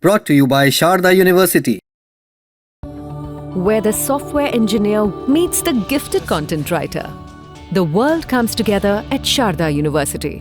Brought to you by Sharda University. Where the software engineer meets the gifted content writer. The world comes together at Sharda University.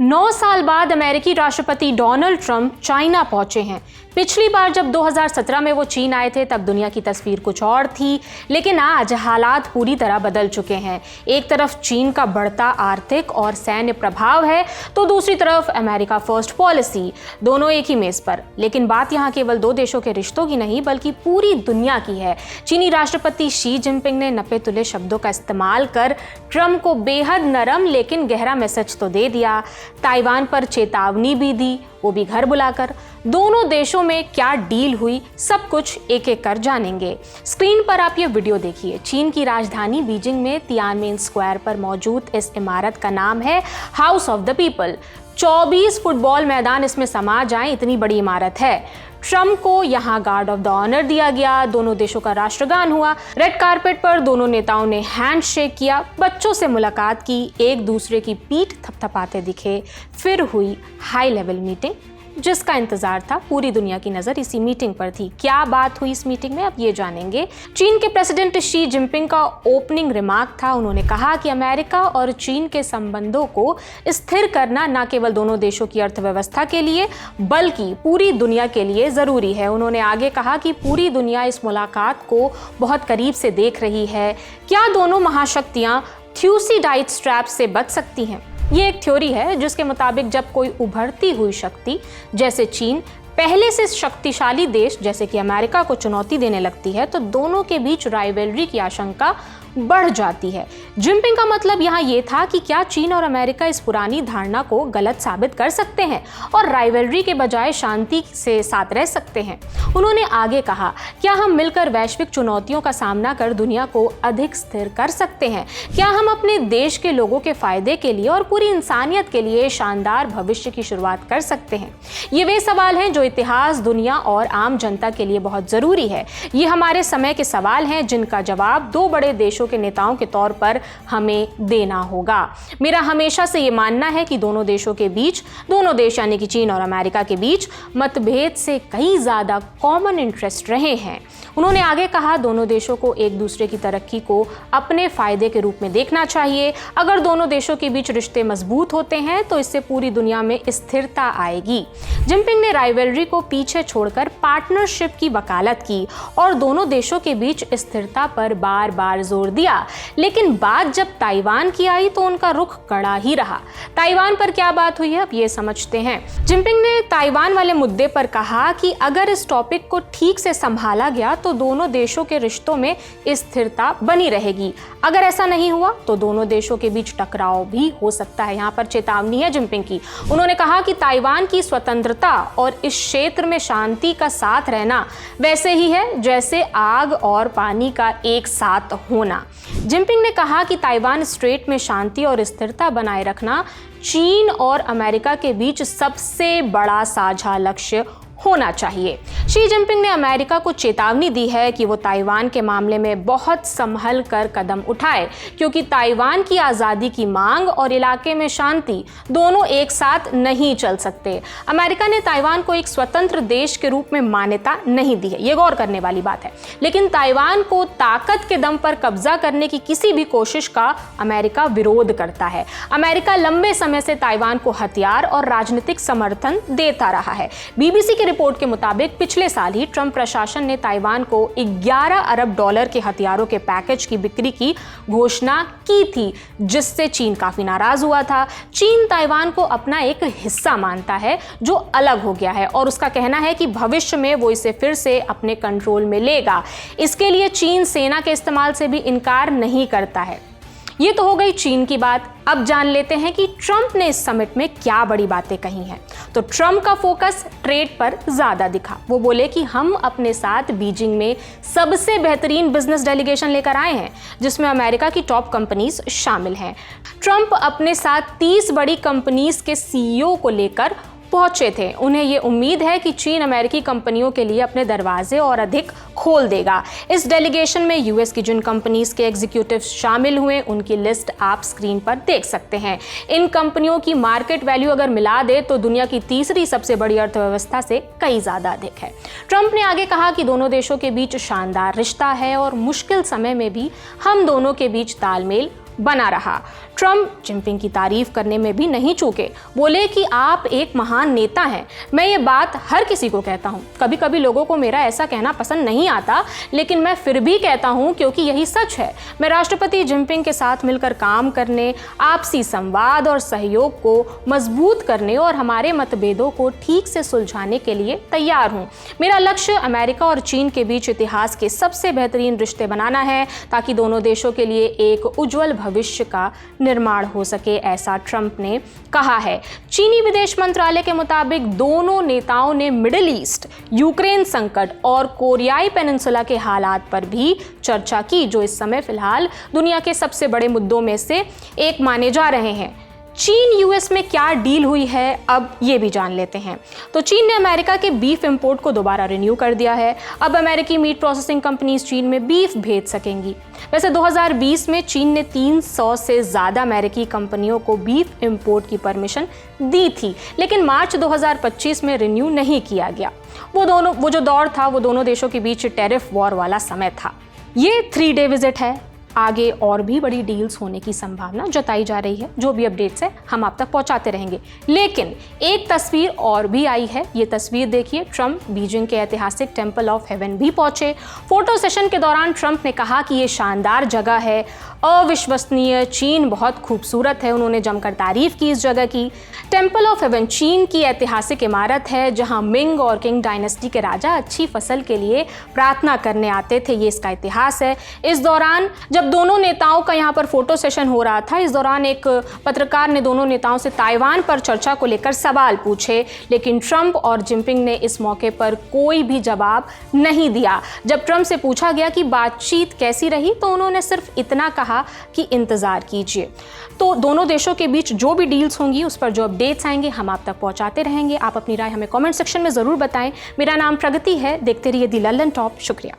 9 साल बाद अमेरिकी राष्ट्रपति Donald Trump China पहुंचे हैं। पिछली बार जब 2017 में वो चीन आए थे तब दुनिया की तस्वीर कुछ और थी, लेकिन आज हालात पूरी तरह बदल चुके हैं। एक तरफ चीन का बढ़ता आर्थिक और सैन्य प्रभाव है, तो दूसरी तरफ अमेरिका फर्स्ट पॉलिसी, दोनों एक ही मेज पर। लेकिन बात यहाँ केवल 2 देशों के रिश्तों की नहीं बल्कि पूरी दुनिया की है। चीनी राष्ट्रपति शी जिनपिंग ने नपे तुले शब्दों का इस्तेमाल कर ट्रंप को बेहद नरम लेकिन गहरा मैसेज तो दे दिया। ताइवान पर चेतावनी भी दी, वो भी घर बुलाकर। दोनों देशों में क्या डील हुई, सब कुछ एक एक कर जानेंगे। स्क्रीन पर आप ये वीडियो देखिए। चीन की राजधानी बीजिंग में तियानमेन स्क्वायर पर मौजूद इस इमारत का नाम है house of the people. 24 football मैदान इसमें समा जाएं, इतनी बड़ी इमारत है। ट्रंप को यहाँ गार्ड ऑफ द ऑनर दिया गया, दोनों देशों का राष्ट्रगान हुआ। रेड कारपेट पर दोनों नेताओं ने हैंडशेक किया, बच्चों से मुलाकात की, एक दूसरे की पीठ थपथपाते दिखे। फिर हुई हाई लेवल मीटिंग जिसका इंतजार था। पूरी दुनिया की नजर इसी मीटिंग पर थी। क्या बात हुई इस मीटिंग में, अब ये जानेंगे। चीन के प्रेसिडेंट शी जिनपिंग का ओपनिंग रिमार्क था। उन्होंने कहा कि अमेरिका और चीन के संबंधों को स्थिर करना न केवल दोनों देशों की अर्थव्यवस्था के लिए बल्कि पूरी दुनिया के लिए जरूरी है। उन्होंने आगे कहा कि पूरी दुनिया इस मुलाकात को बहुत करीब से देख रही है। क्या दोनों महाशक्तियां थ्यूसिडाइड्स ट्रैप से बच सकती हैं? ये एक थ्योरी है जिसके मुताबिक जब कोई उभरती हुई शक्ति जैसे चीन पहले से शक्तिशाली देश जैसे कि अमेरिका को चुनौती देने लगती है तो दोनों के बीच राइवलरी की आशंका बढ़ जाती है। जिनपिंग का मतलब यहाँ ये था कि क्या चीन और अमेरिका इस पुरानी धारणा को गलत साबित कर सकते हैं और राइवलरी के बजाय शांति से साथ रह सकते हैं। उन्होंने आगे कहा, क्या हम मिलकर वैश्विक चुनौतियों का सामना कर दुनिया को अधिक स्थिर कर सकते हैं? क्या हम अपने देश के लोगों के फायदे के लिए और पूरी इंसानियत के लिए शानदार भविष्य की शुरुआत कर सकते हैं? ये वे सवाल हैं जो इतिहास, दुनिया और आम जनता के लिए बहुत जरूरी है। ये हमारे समय के सवाल हैं जिनका जवाब 2 बड़े देशों के नेताओं के तौर पर हमें देना होगा। मेरा हमेशा से ये मानना है कि दोनों देशों के बीच, दोनों देश यानी कि चीन और अमेरिका के बीच मतभेद से कई ज्यादा कॉमन इंटरेस्ट रहे हैं। उन्होंने आगे कहा, दोनों देशों को एक दूसरे की तरक्की को अपने फायदे के रूप में देखना चाहिए। अगर दोनों देशों के बीच रिश्ते मजबूत होते हैं तो इससे पूरी दुनिया में स्थिरता आएगी। जिनपिंग ने राइवलरी को पीछे छोड़कर पार्टनरशिप की वकालत की और दोनों देशों के बीच स्थिरता पर बार बार जोर दिया। लेकिन बात जब ताइवान की आई तो उनका रुख कड़ा ही रहा। ताइवान पर क्या बात हुई है, अब ये समझते हैं। जिनपिंग ने ताइवान वाले मुद्दे पर कहा कि अगर इस टॉपिक को ठीक से संभाला गया तो दोनों देशों के रिश्तों में स्थिरता बनी रहेगी। अगर ऐसा नहीं हुआ तो दोनों देशों के बीच टकराव भी हो सकता है। यहाँ पर चेतावनी है जिनपिंग की। उन्होंने कहा कि ताइवान की स्वतंत्रता और इस क्षेत्र में शांति का साथ रहना वैसे ही है जैसे आग और पानी का एक साथ होना। जिनपिंग ने कहा कि ताइवान स्ट्रेट में शांति और स्थिरता बनाए रखना चीन और अमेरिका के बीच सबसे बड़ा साझा लक्ष्य होना चाहिए। शी जिनपिंग ने अमेरिका को चेतावनी दी है कि वो ताइवान के मामले में बहुत संभल कर कदम उठाए क्योंकि ताइवान की आज़ादी की मांग और इलाके में शांति दोनों एक साथ नहीं चल सकते। अमेरिका ने ताइवान को एक स्वतंत्र देश के रूप में मान्यता नहीं दी है, ये गौर करने वाली बात है। लेकिन ताइवान को ताकत के दम पर कब्जा करने की किसी भी कोशिश का अमेरिका विरोध करता है। अमेरिका लंबे समय से ताइवान को हथियार और राजनीतिक समर्थन देता रहा है। बीबीसी की रिपोर्ट के मुताबिक पिछले साल ही ट्रंप प्रशासन ने ताइवान को 11 अरब डॉलर के हथियारों के पैकेज की बिक्री की घोषणा की थी, जिससे चीन काफी नाराज हुआ था। चीन ताइवान को अपना एक हिस्सा मानता है जो अलग हो गया है और उसका कहना है कि भविष्य में वो इसे फिर से अपने कंट्रोल में लेगा। इसके लिए चीन सेना के इस्तेमाल से भी इनकार नहीं करता है। ये तो हो गई चीन की बात। अब जान लेते हैं कि ट्रंप ने इस समिट में क्या बड़ी बातें कही हैं। तो ट्रंप का फोकस ट्रेड पर ज्यादा दिखा। वो बोले कि हम अपने साथ बीजिंग में सबसे बेहतरीन बिजनेस डेलीगेशन लेकर आए हैं जिसमें अमेरिका की टॉप कंपनीज शामिल हैं। ट्रंप अपने साथ 30 बड़ी कंपनीज के सीईओ को लेकर पहुंचे थे। उन्हें ये उम्मीद है कि चीन अमेरिकी कंपनियों के लिए अपने दरवाजे और अधिक खोल देगा। इस डेलीगेशन में यूएस की जिन कंपनीज के एग्जीक्यूटिव शामिल हुए उनकी लिस्ट आप स्क्रीन पर देख सकते हैं। इन कंपनियों की मार्केट वैल्यू अगर मिला दे तो दुनिया की तीसरी सबसे बड़ी अर्थव्यवस्था से कई ज्यादा अधिक है। ट्रंप ने आगे कहा कि दोनों देशों के बीच शानदार रिश्ता है और मुश्किल समय में भी हम दोनों के बीच तालमेल बना रहा। ट्रंप जिनपिंग की तारीफ करने में भी नहीं चूके, बोले कि आप एक महान नेता हैं। मैं ये बात हर किसी को कहता हूँ, कभी कभी लोगों को मेरा ऐसा कहना पसंद नहीं आता, लेकिन मैं फिर भी कहता हूँ क्योंकि यही सच है। मैं राष्ट्रपति जिनपिंग के साथ मिलकर काम करने, आपसी संवाद और सहयोग को मजबूत करने और हमारे मतभेदों को ठीक से सुलझाने के लिए तैयार हूँ। मेरा लक्ष्य अमेरिका और चीन के बीच इतिहास के सबसे बेहतरीन रिश्ते बनाना है ताकि दोनों देशों के लिए एक उज्जवल भविष्य का निर्माण हो सके, ऐसा ट्रंप ने कहा है। चीनी विदेश मंत्रालय के मुताबिक दोनों नेताओं ने मिडिल ईस्ट, यूक्रेन संकट और कोरियाई पेनिनसुला के हालात पर भी चर्चा की, जो इस समय फिलहाल दुनिया के सबसे बड़े मुद्दों में से एक माने जा रहे हैं। चीन यूएस में क्या डील हुई है, अब ये भी जान लेते हैं। तो चीन ने अमेरिका के बीफ इंपोर्ट को दोबारा रिन्यू कर दिया है। अब अमेरिकी मीट प्रोसेसिंग कंपनीज चीन में बीफ भेज सकेंगी। वैसे 2020 में चीन ने 300 से ज़्यादा अमेरिकी कंपनियों को बीफ इंपोर्ट की परमिशन दी थी, लेकिन मार्च 2025 में रिन्यू नहीं किया गया। वो जो दौर था वो दोनों देशों के बीच टैरिफ वॉर वाला समय था। ये 3 डे विजिट है। आगे और भी बड़ी डील्स होने की संभावना जताई जा रही है। जो भी अपडेट्स है हम आप तक पहुंचाते रहेंगे। लेकिन एक तस्वीर और भी आई है। ये तस्वीर देखिए, ट्रंप बीजिंग के ऐतिहासिक टेंपल ऑफ हेवन भी पहुंचे। फोटो सेशन के दौरान ट्रंप ने कहा कि ये शानदार जगह है, अविश्वसनीय, चीन बहुत खूबसूरत है। उन्होंने जमकर तारीफ की इस जगह की। टेंपल ऑफ हेवन चीन की ऐतिहासिक इमारत है जहां मिंग और किंग डायनेस्टी के राजा अच्छी फसल के लिए प्रार्थना करने आते थे। ये इसका इतिहास है। इस दौरान जब दोनों नेताओं का यहाँ पर फोटो सेशन हो रहा था, इस दौरान एक पत्रकार ने दोनों नेताओं से ताइवान पर चर्चा को लेकर सवाल पूछे, लेकिन ट्रंप और जिनपिंग ने इस मौके पर कोई भी जवाब नहीं दिया। जब ट्रंप से पूछा गया कि बातचीत कैसी रही तो उन्होंने सिर्फ इतना कहा कि इंतजार कीजिए। तो दोनों देशों के बीच जो भी डील्स होंगी उस पर जो अपडेट्स आएंगे हम आप तक पहुंचाते रहेंगे। आप अपनी राय हमें कमेंट सेक्शन में जरूर बताएं। मेरा नाम प्रगति है। देखते रहिए दी लल्लन टॉप। शुक्रिया।